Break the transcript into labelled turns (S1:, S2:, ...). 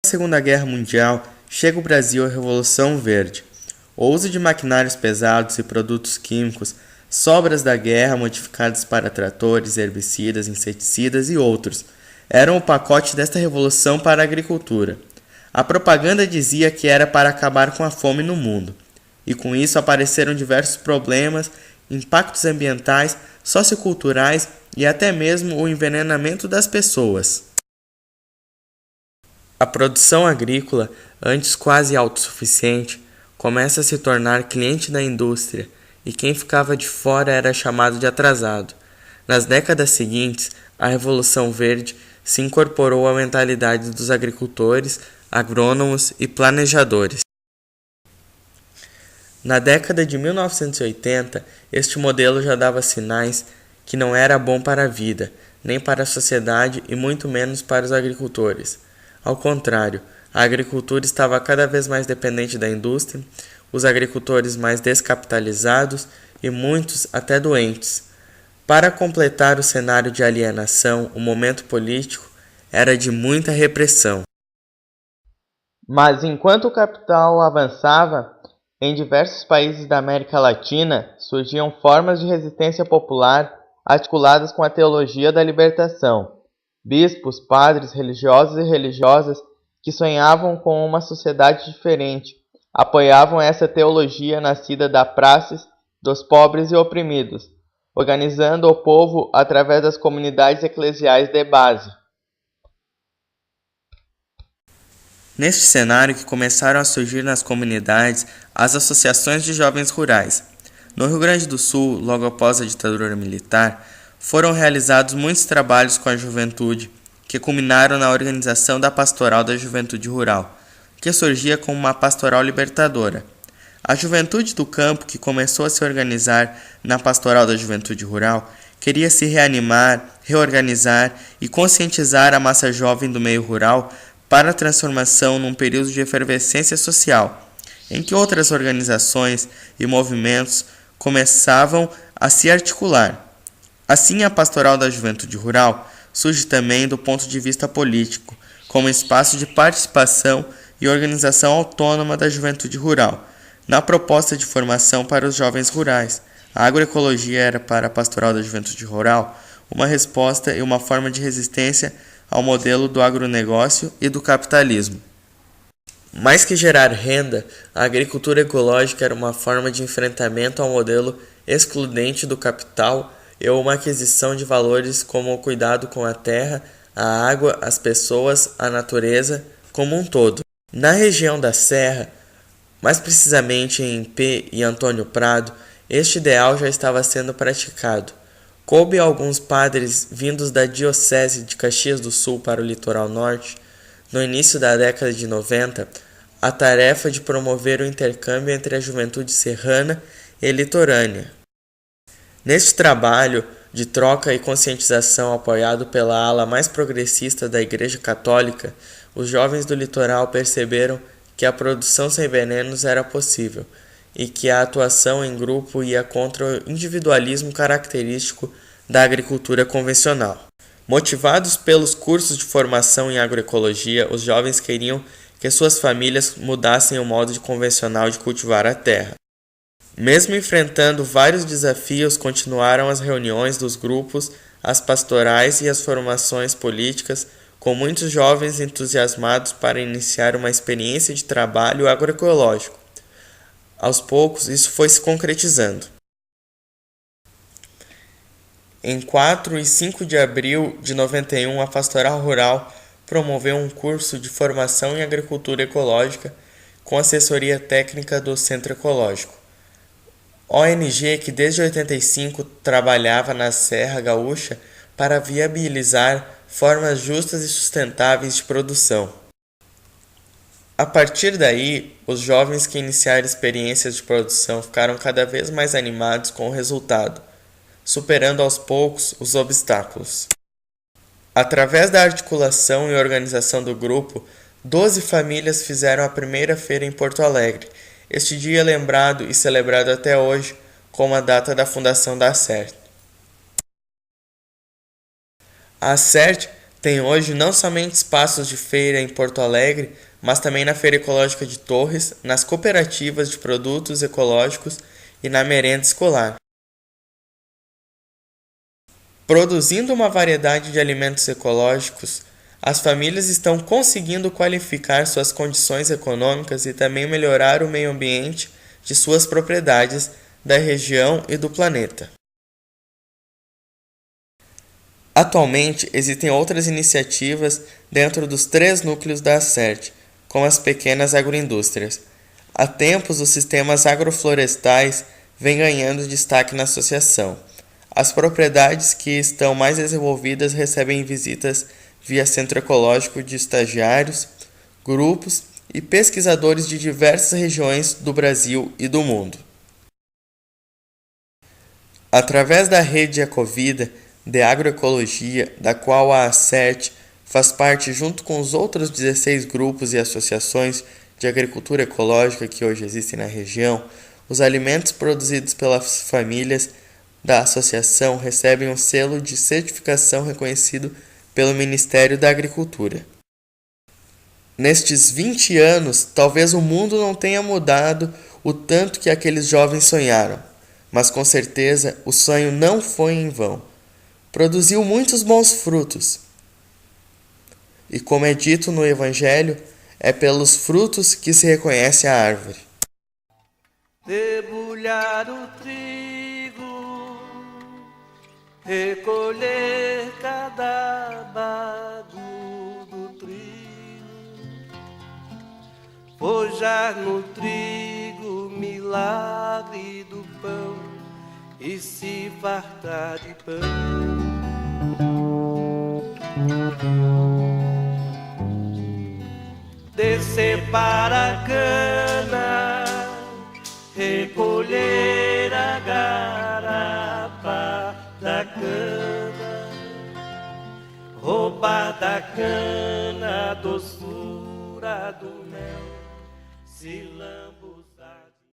S1: Segunda Guerra Mundial, chega ao Brasil a Revolução Verde. O uso de maquinários pesados e produtos químicos, sobras da guerra modificadas para tratores, herbicidas, inseticidas e outros, eram o pacote desta revolução para a agricultura. A propaganda dizia que era para acabar com a fome no mundo, e com isso apareceram diversos problemas, impactos ambientais, socioculturais e até mesmo o envenenamento das pessoas. A produção agrícola, antes quase autossuficiente, começa a se tornar cliente da indústria, e quem ficava de fora era chamado de atrasado. Nas décadas seguintes, a Revolução Verde se incorporou à mentalidade dos agricultores, agrônomos e planejadores. Na década de 1980, este modelo já dava sinais que não era bom para a vida, nem para a sociedade e muito menos para os agricultores. Ao contrário, a agricultura estava cada vez mais dependente da indústria, os agricultores mais descapitalizados e muitos até doentes. Para completar o cenário de alienação, o momento político era de muita repressão. Mas enquanto o capital avançava, em diversos países da América Latina surgiam formas de resistência popular articuladas com a teologia da libertação. Bispos, padres, religiosos e religiosas que sonhavam com uma sociedade diferente, apoiavam essa teologia nascida da praxis dos pobres e oprimidos, organizando o povo através das comunidades eclesiais de base. Neste cenário que começaram a surgir nas comunidades as associações de jovens rurais. No Rio Grande do Sul, logo após a ditadura militar, foram realizados muitos trabalhos com a juventude, que culminaram na organização da Pastoral da Juventude Rural, que surgia como uma pastoral libertadora. A juventude do campo, que começou a se organizar na Pastoral da Juventude Rural, queria se reanimar, reorganizar e conscientizar a massa jovem do meio rural para a transformação num período de efervescência social, em que outras organizações e movimentos começavam a se articular. Assim, a Pastoral da Juventude Rural surge também do ponto de vista político, como espaço de participação e organização autônoma da juventude rural, na proposta de formação para os jovens rurais. A agroecologia era para a Pastoral da Juventude Rural uma resposta e uma forma de resistência ao modelo do agronegócio e do capitalismo. Mais que gerar renda, a agricultura ecológica era uma forma de enfrentamento ao modelo excludente do capital e uma aquisição de valores como o cuidado com a terra, a água, as pessoas, a natureza como um todo. Na região da Serra, mais precisamente em P e Antônio Prado, este ideal já estava sendo praticado. Coube a alguns padres vindos da Diocese de Caxias do Sul para o litoral norte, no início da década de 90, a tarefa de promover o intercâmbio entre a juventude serrana e litorânea. Neste trabalho de troca e conscientização apoiado pela ala mais progressista da Igreja Católica, os jovens do litoral perceberam que a produção sem venenos era possível e que a atuação em grupo ia contra o individualismo característico da agricultura convencional. Motivados pelos cursos de formação em agroecologia, os jovens queriam que suas famílias mudassem o modo convencional de cultivar a terra. Mesmo enfrentando vários desafios, continuaram as reuniões dos grupos, as pastorais e as formações políticas, com muitos jovens entusiasmados para iniciar uma experiência de trabalho agroecológico. Aos poucos, isso foi se concretizando. Em 4 e 5 de abril de 91, a Pastoral Rural promoveu um curso de formação em agricultura ecológica com assessoria técnica do Centro Ecológico. ONG que desde 85 trabalhava na Serra Gaúcha para viabilizar formas justas e sustentáveis de produção. A partir daí, os jovens que iniciaram experiências de produção ficaram cada vez mais animados com o resultado, superando aos poucos os obstáculos. Através da articulação e organização do grupo, 12 famílias fizeram a primeira feira em Porto Alegre. Este dia é lembrado e celebrado até hoje como a data da fundação da ACERT. A ACERT Tem hoje não somente espaços de feira em Porto Alegre, mas também na Feira Ecológica de Torres, nas cooperativas de produtos ecológicos e na merenda escolar. Produzindo uma variedade de alimentos ecológicos, as famílias estão conseguindo qualificar suas condições econômicas e também melhorar o meio ambiente de suas propriedades, da região e do planeta. Atualmente, existem outras iniciativas dentro dos 3 núcleos da ACERT, como as pequenas agroindústrias. Há tempos, os sistemas agroflorestais vêm ganhando destaque na associação. As propriedades que estão mais desenvolvidas recebem visitas via centro ecológico de estagiários, grupos e pesquisadores de diversas regiões do Brasil e do mundo. Através da rede Ecovida de agroecologia, da qual a ACERT faz parte junto com os outros 16 grupos e associações de agricultura ecológica que hoje existem na região, os alimentos produzidos pelas famílias da associação recebem um selo de certificação reconhecido pelo Ministério da Agricultura. Nestes 20 anos, talvez o mundo não tenha mudado o tanto que aqueles jovens sonharam, mas com certeza o sonho não foi em vão. Produziu muitos bons frutos. E como é dito no Evangelho, é pelos frutos que se reconhece a árvore.
S2: Debulhar o trigo, recolher cada bago do trigo, forjar no trigo o milagre do pão e se fartar de pão. Descer para a cana, recolher a garapa da cana, roubar da cana a doçura do mel, se lambuzar.